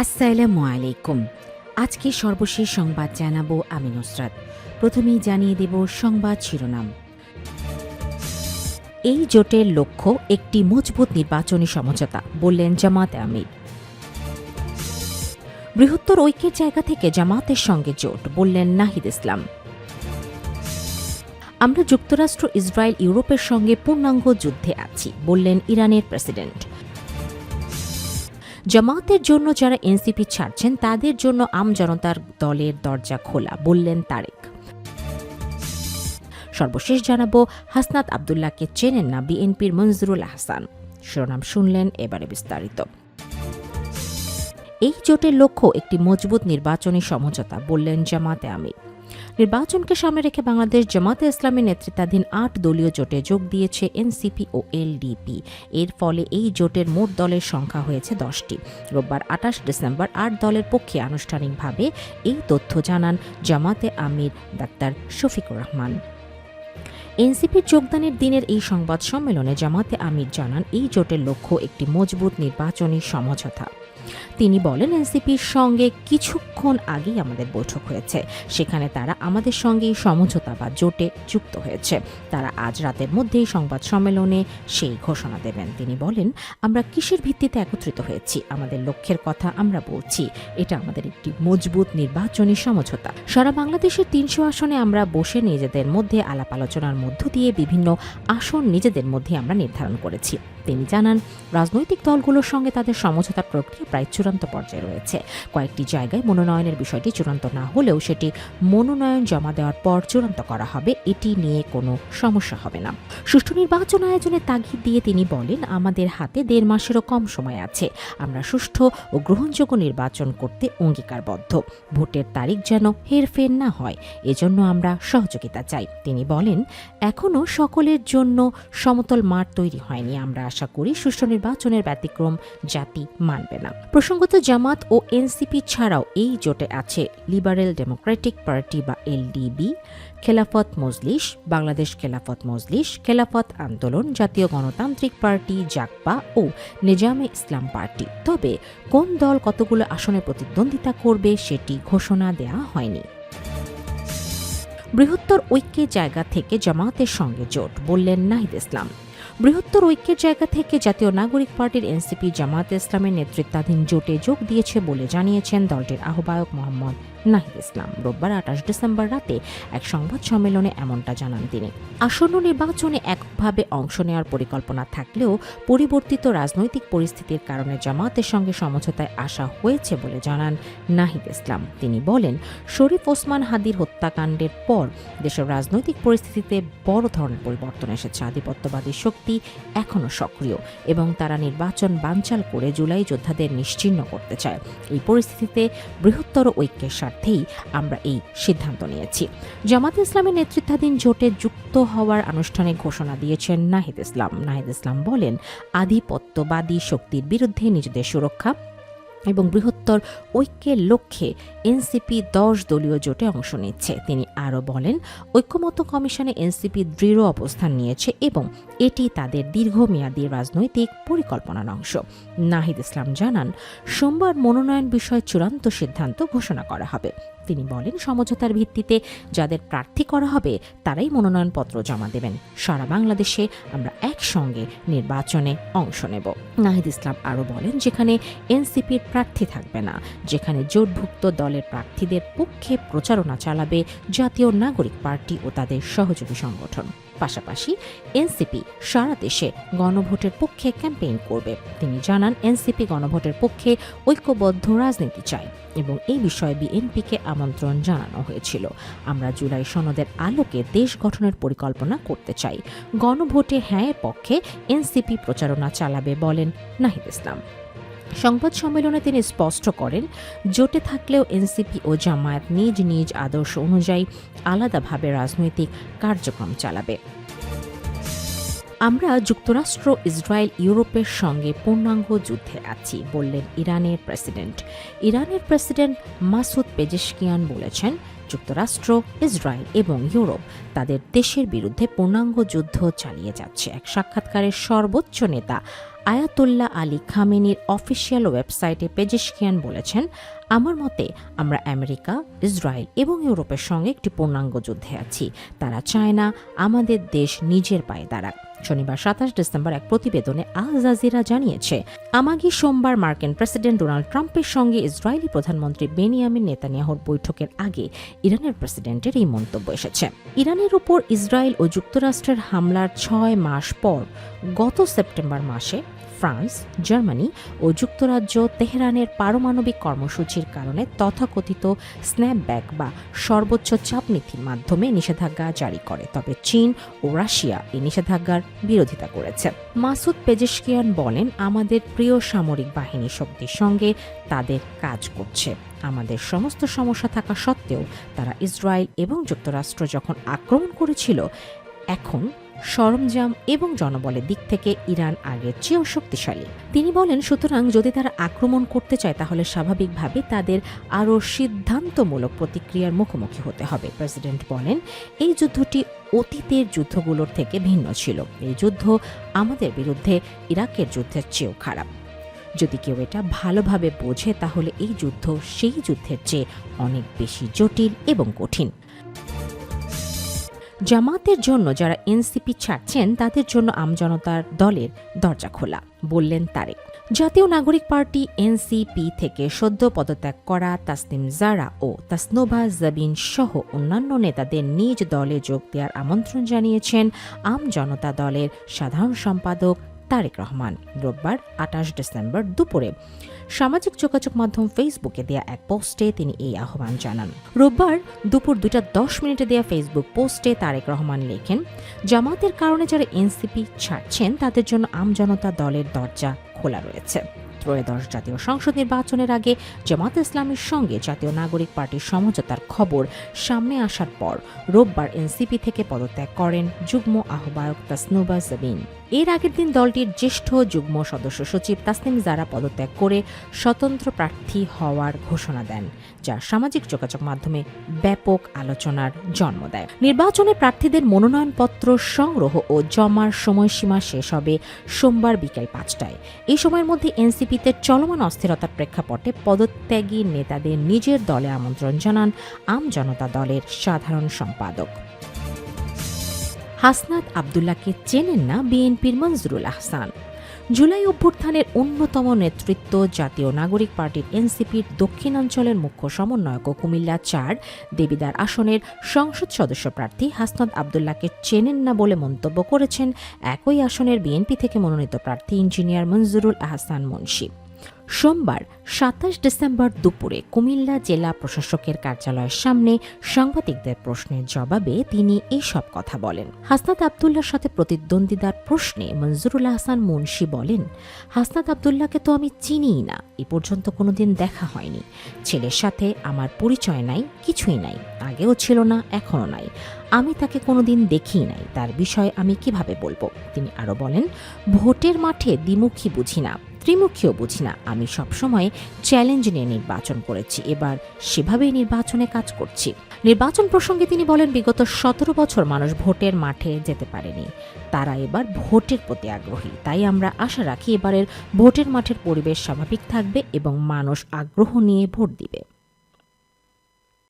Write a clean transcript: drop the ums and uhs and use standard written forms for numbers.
আসসালামু আলাইকুম। আজকে সর্বশেষ সংবাদ জানাবো আমি নুসরাত। প্রথমেই জানিয়ে দেব সংবাদ শিরোনাম। এই জোটের লক্ষ্য একটি মজবুত নির্বাচনী সমঝোতা, বললেন জামায়াতে আমির। বৃহত্তর ঐক্যের জায়গা থেকে জামায়াতের সঙ্গে জোট, বললেন নাহিদ ইসলাম। আমরা যুক্তরাষ্ট্র, ইসরায়েল, ইউরোপের সঙ্গে পূর্ণাঙ্গ যুদ্ধে আছি, বললেন ইরানের প্রেসিডেন্ট। জামায়াতের জন্য যারা এনসিপি ছাড়ছেন তাদের জন্য আমজনতার দলের দরজা খোলা, বললেন তারেক। সর্বশেষ জানাবো, হাসনাত আবদুল্লাহকে চেনেন না বিএনপির মঞ্জুরুল আহসান। শিরোনাম শুনলেন, এবারে বিস্তারিত। এই জোটের লক্ষ্য একটি মজবুত নির্বাচনী সমঝোতা, বললেন জামায়াতে আমির। নির্বাচনকে সামনে রেখে বাংলাদেশ জামায়াতে ইসলামের নেতৃত্বাধীন ৮ দলীয় জোটে যোগ দিয়েছে এনসিপি ও এলডিপি। এর ফলে এই জোটের মোট দলের সংখ্যা হয়েছে 10টি। রোববার ২৮ ডিসেম্বর ৮ দলের পক্ষে আনুষ্ঠানিকভাবে এই তথ্য জানান জামায়াতে আমির ডাক্তার শফিকুর রহমান। এনসিপির যোগদানের দিনের এই সংবাদ সম্মেলনে জামায়াতে আমির জানান, এই জোটের লক্ষ্য একটি মজবুত নির্বাচনী সমঝোতা। তিনি বলেন, এনসিপির সঙ্গে কিছুক্ষণ আগেই আমাদের বৈঠক হয়েছে, সেখানে তারা আমাদের সঙ্গে সমঝোতা বা জোটে যুক্ত হয়েছে। তারা আজ রাতের মধ্যেই সংবাদ সম্মেলনে সেই ঘোষণা দেবেন। তিনি বলেন, আমরা কিসের ভিত্তিতে একত্রিত হয়েছি, আমাদের লক্ষ্যের কথা আমরা বলছি। এটা আমাদের একটি মজবুত নির্বাচনী সমঝোতা। সারা বাংলাদেশের ৩০০ আসনে আমরা বসে নিজেদের মধ্যে আলাপ আলোচনার মধ্য দিয়ে বিভিন্ন আসন নিজেদের মধ্যে আমরা নির্ধারণ করেছি। তিনি জানান, রাজনৈতিক দলগুলোর সঙ্গে তাদের সমঝোতা প্রক্রিয়া প্রায় চূড়ান্ত পর্যায়ে রয়েছে। কয়েকটি জায়গায় মনোনয়নের বিষয়টি চূড়ান্ত না হলেও সেটি মনোনয়ন জমা দেওয়ার পর চূড়ান্ত করা হবে, এটি নিয়ে কোনো সমস্যা হবে না। সুষ্ঠু নির্বাচন আয়োজনের তাগিদ দিয়ে তিনি বলেন, আমাদের হাতে ১.৫ মাসেরও কম সময় আছে। আমরা সুষ্ঠু ও গ্রহণযোগ্য নির্বাচন করতে অঙ্গীকারবদ্ধ। ভোটের তারিখ যেন হেরফের না হয়, এজন্য আমরা সহযোগিতা চাই। তিনি বলেন, এখনও সকলের জন্য সমতল মাঠ তৈরি হয়নি। আমরা আশা করি সুষ্ঠু নির্বাচনের ব্যতিক্রম জাতি মানবে না। প্রসঙ্গত, জামাত ও এনসিপি ছাড়াও এই জোটে আছে লিবারেল ডেমোক্রেটিক পার্টি বা এলডিবি, খেলাফত মজলিস, বাংলাদেশ খেলাফত মজলিস, খেলাফত আন্দোলন, জাতীয় গণতান্ত্রিক পার্টি, জাকপা ও নিজামে ইসলাম পার্টি। তবে কোন দল কতগুলো আসনে প্রতিদ্বন্দ্বিতা করবে সেটি ঘোষণা দেওয়া হয়নি। বৃহত্তর ঐক্যের জায়গা থেকে জামায়াতের সঙ্গে জোট, বললেন নাহিদ ইসলাম। বৃহত্তর ঐক্যের জায়গা থেকে জাতীয় নাগরিক পার্টির এনসিপি জামায়াতে ইসলামের নেতৃত্বাধীন জোটে যোগ দিয়েছে বলে জানিয়েছেন দলটির আহ্বায়ক মোহাম্মদ নাহিদ ইসলাম। রোববার ২৮ ডিসেম্বর রাতে এক সংবাদ সম্মেলনে এমনটা জানান তিনি। আসন্ন নির্বাচনে এককভাবে অংশ নেওয়ার পরিকল্পনা থাকলেও পরিবর্তিত রাজনৈতিক পরিস্থিতির কারণে জামায়াতের সঙ্গে সমঝোতায় আসা হয়েছে বলে জানান নাহিদ ইসলাম। তিনি বলেন, শরীফ ওসমান হাদির হত্যাকাণ্ডের পর দেশের রাজনৈতিক পরিস্থিতিতে বড় ধরনের পরিবর্তন এসেছে। আধিপত্যবাদী শক্তি এখনও সক্রিয় এবং তারা নির্বাচন বানচাল করে জুলাই যোদ্ধাদের নিশ্চিহ্ন করতে চায়। এই পরিস্থিতিতে বৃহত্তর ঐক্যের স্বার্থেই আমরা এই সিদ্ধান্ত নিয়েছি। জামায়াতে ইসলামের নেতৃত্বাধীন জোটে যুক্ত হওয়ার আনুষ্ঠানিক ঘোষণা দিয়েছেন নাহিদ ইসলাম। নাহিদ ইসলাম বলেন, আধিপত্যবাদী শক্তির বিরুদ্ধে নিজেদের সুরক্ষা এবং বৃহত্তর ঐক্যের লক্ষ্যে এনসিপি ১০ দলীয় জোটে অংশ নিচ্ছে। তিনি আরও বলেন, ঐক্যমত্য কমিশনে এনসিপি দৃঢ় অবস্থান নিয়েছে এবং এটি তাদের দীর্ঘমেয়াদী রাজনৈতিক পরিকল্পনার অংশ। নাহিদ ইসলাম জানান, সোমবার মনোনয়ন বিষয়ে চূড়ান্ত সিদ্ধান্ত ঘোষণা করা হবে। তিনি বলেন, সমঝোতার ভিত্তিতে যাদের প্রার্থী করা হবে তারাই মনোনয়নপত্র জমা দেবেন। সারা বাংলাদেশে আমরা একসঙ্গে নির্বাচনে অংশ নেব। নাহিদ ইসলাম আরও বলেন, যেখানে এনসিপির প্রার্থী থাকবে না, যেখানে জোটভুক্ত দলের প্রার্থীদের পক্ষে প্রচারণা চালাবে জাতীয় নাগরিক পার্টি ও তাদের সহযোগী সংগঠন। পাশাপাশি এনসিপি সারা দেশে গণভোটের পক্ষে ক্যাম্পেইন করবে। তিনি জানান, এনসিপি গণভোটের পক্ষে ঐক্যবদ্ধ রাজনীতি চায় এবং এই বিষয়ে বিএনপিকে আমন্ত্রণ জানানো হয়েছিল। আমরা জুলাই সনদের আলোকে দেশ গঠনের পরিকল্পনা করতে চাই। গণভোটে হ্যাঁ পক্ষে এনসিপি প্রচারণা চালাবে, বলেন নাহিদ ইসলাম। সংবাদ সম্মেলনে তিনি স্পষ্ট করেন, জোটে থাকলেও এনসিপি ও জামায়াত নিজ নিজ আদর্শ অনুযায়ী আলাদাভাবে রাজনৈতিক কার্যক্রম চালাবে। আমরা যুক্তরাষ্ট্র, ইসরায়েল, ইউরোপের সঙ্গে পূর্ণাঙ্গ যুদ্ধে আছি, বললেন ইরানের প্রেসিডেন্ট। ইরানের প্রেসিডেন্ট মাসুদ পেজেশকিয়ান বলেছেন, যুক্তরাষ্ট্র, ইসরায়েল এবং ইউরোপ তাদের দেশের বিরুদ্ধে পূর্ণাঙ্গ যুদ্ধ চালিয়ে যাচ্ছে। এক সাক্ষাৎকারে সর্বোচ্চ নেতা আয়াতুল্লাহ আলী খামেনির অফিসিয়াল ওয়েবসাইটে পেজেশকিয়ান বলেছেন, আমার মতে আমরা আমেরিকা, ইসরায়েল এবং ইউরোপের সঙ্গে একটি পূর্ণাঙ্গ যুদ্ধে আছি। তারা চায় না আমাদের দেশ নিজের পায়ে দাঁড়াক। শনিবার 27 ডিসেম্বর এক প্রতিবেদনে আল জাজিরা জানিয়েছে, আমাগি সোমবার মার্কিন প্রেসিডেন্ট ডোনাল্ড ট্রাম্পের সঙ্গে ইসরায়েলি প্রধানমন্ত্রী বেনিয়ামিন নেতানিয়াহুর বৈঠকের আগে ইরানের প্রেসিডেন্টের এই মন্তব্য এসেছে। ইরানের উপর ইসরায়েল ও যুক্তরাষ্ট্রের হামলার 6 মাস পর গত সেপ্টেম্বর মাসে ফ্রান্স, জার্মানি ও যুক্তরাজ্য তেহরানের পারমাণবিক কর্মসূচির কারণে তথাকথিত স্ন্যাপব্যাক বা সর্বোচ্চ চাপ নীতির মাধ্যমে নিষেধাজ্ঞা জারি করে। তবে চীন ও রাশিয়া এই নিষেধাজ্ঞার বিরোধিতা করেছে। মাসুদ পেজেশকিয়ান বলেন, আমাদের প্রিয় সামরিক বাহিনী শক্তির সঙ্গে তাদের কাজ করছে। আমাদের সমস্ত সমস্যা থাকা সত্ত্বেও তারা ইসরায়েল এবং যুক্তরাষ্ট্র যখন আক্রমণ করেছিল, এখন সরঞ্জাম এবং জনবলের দিক থেকে ইরান আগের চেয়েও শক্তিশালী। তিনি বলেন, সুতরাং যদি তারা আক্রমণ করতে চায় তাহলে স্বাভাবিকভাবে তাদের আরও সিদ্ধান্তমূলক প্রতিক্রিয়ার মুখোমুখি হতে হবে। প্রেসিডেন্ট বলেন, এই যুদ্ধটি অতীতের যুদ্ধগুলোর থেকে ভিন্ন ছিল। এই যুদ্ধ আমাদের বিরুদ্ধে ইরাকের যুদ্ধের চেয়েও খারাপ। যদি কেউ এটা ভালোভাবে বোঝে তাহলে এই যুদ্ধ সেই যুদ্ধের চেয়ে অনেক বেশি জটিল এবং কঠিন। জামাতের জন্য যারা এনসিপি ছাড়ছেন তাদের জন্য আমজনতার দলের দরজা খোলা, বললেন তারেক। জাতীয় নাগরিক পার্টি এনসিপি থেকে সদ্য পদত্যাগ করা তাসনিম জারা ও তাসনোভা জাবিন সহ অন্যান্য নেতাদের নিজ দলে যোগ দেওয়ার আমন্ত্রণ জানিয়েছেন আমজনতা দলের সাধারণ সম্পাদক তারেক রহমান। রোববার 28 ডিসেম্বর দুপুরে সামাজিক যোগাযোগ মাধ্যম ফেসবুকে দেয়া এক পোস্টে তিনি এই আহ্বান জানান। রোববার দুপুর 2:10 দেয়া ফেসবুক পোস্টে তারেক রহমান লেখেন, জামাতের কারণে যারা এনসিপি ছাড়ছেন তাদের জন্য আমজনতা দলের দরজা খোলা রয়েছে। ত্রয়োদশ জাতীয় সংসদ নির্বাচনের আগে জামাত ইসলামের সঙ্গে জাতীয় নাগরিক পার্টির সমঝোতার খবর সামনে আসার পর রোববার এনসিপি থেকে পদত্যাগ করেন যুগ্ম আহ্বায়ক তাসনোভা জাবিন। এর আগের দিন দলটির জ্যেষ্ঠ যুগ্ম সদস্য সচিব তাসনিম জারা পদত্যাগ করে স্বতন্ত্র প্রার্থী হওয়ার ঘোষণা দেন, যা সামাজিক যোগাযোগ মাধ্যমে ব্যাপক আলোচনার জন্ম দেয়। নির্বাচনে প্রার্থীদের মনোনয়নপত্র সংগ্রহ ও জমার সময়সীমা শেষ হবে সোমবার বিকেল 5টায়। এই সময়ের মধ্যে এনসিপিতে চলমান অস্থিরতার প্রেক্ষাপটে পদত্যাগী নেতাদের নিজের দলে আমন্ত্রণ জানান আমজনতা দলের সাধারণ সম্পাদক। হাসনাত আব্দুল্লাহকে চেনেন না বিএনপির মঞ্জুরুল আহসান। জুলাই অভ্যুত্থানের অন্যতম নেতৃত্ব জাতীয় নাগরিক পার্টির এনসিপির দক্ষিণাঞ্চলের মুখ্য সমন্বয়ক ও কুমিল্লা 4 দেবিদ্বার আসনের সংসদ সদস্য প্রার্থী হাসনাত আব্দুল্লাহকে চেনেন না বলে মন্তব্য করেছেন একই আসনের বিএনপি থেকে মনোনীত প্রার্থী ইঞ্জিনিয়ার মঞ্জুরুল আহসান মুন্সি। সোমবার 27 ডিসেম্বর দুপুরে কুমিল্লা জেলা প্রশাসকের কার্যালয়ের সামনে সাংবাদিকদের প্রশ্নের জবাবে তিনি এইসব কথা বলেন। হাসনাত আব্দুল্লাহর সাথে প্রতিদ্বন্দ্বিতার প্রশ্নে মঞ্জুরুল আহসান মুন্সি বলেন, হাসনাত আব্দুল্লাহকে তো আমি চিনিই না, এ পর্যন্ত কোনোদিন দেখা হয়নি। ছেলের সাথে আমার পরিচয় নাই, কিছুই নাই, আগেও ছিল না, এখনও নাই। আমি তাকে কোনোদিন দেখিই নাই, তার বিষয়ে আমি কিভাবে বলবো? তিনি আরও বলেন, ভোটের মাঠে দ্বিমুখী বুঝি না, ত্রিমুখীও বুঝি না। আমি সবসময় চ্যালেঞ্জ নিয়ে নির্বাচন করেছি, এবার সেভাবেই নির্বাচনে কাজ করছি। নির্বাচন প্রসঙ্গে তিনি বলেন, বিগত 17 বছর মানুষ ভোটের মাঠে যেতে পারেনি, তারা এবার ভোটের প্রতি আগ্রহী। তাই আমরা আশা রাখি এবারের ভোটের মাঠের পরিবেশ স্বাভাবিক থাকবে এবং মানুষ আগ্রহ নিয়ে ভোট দিবে।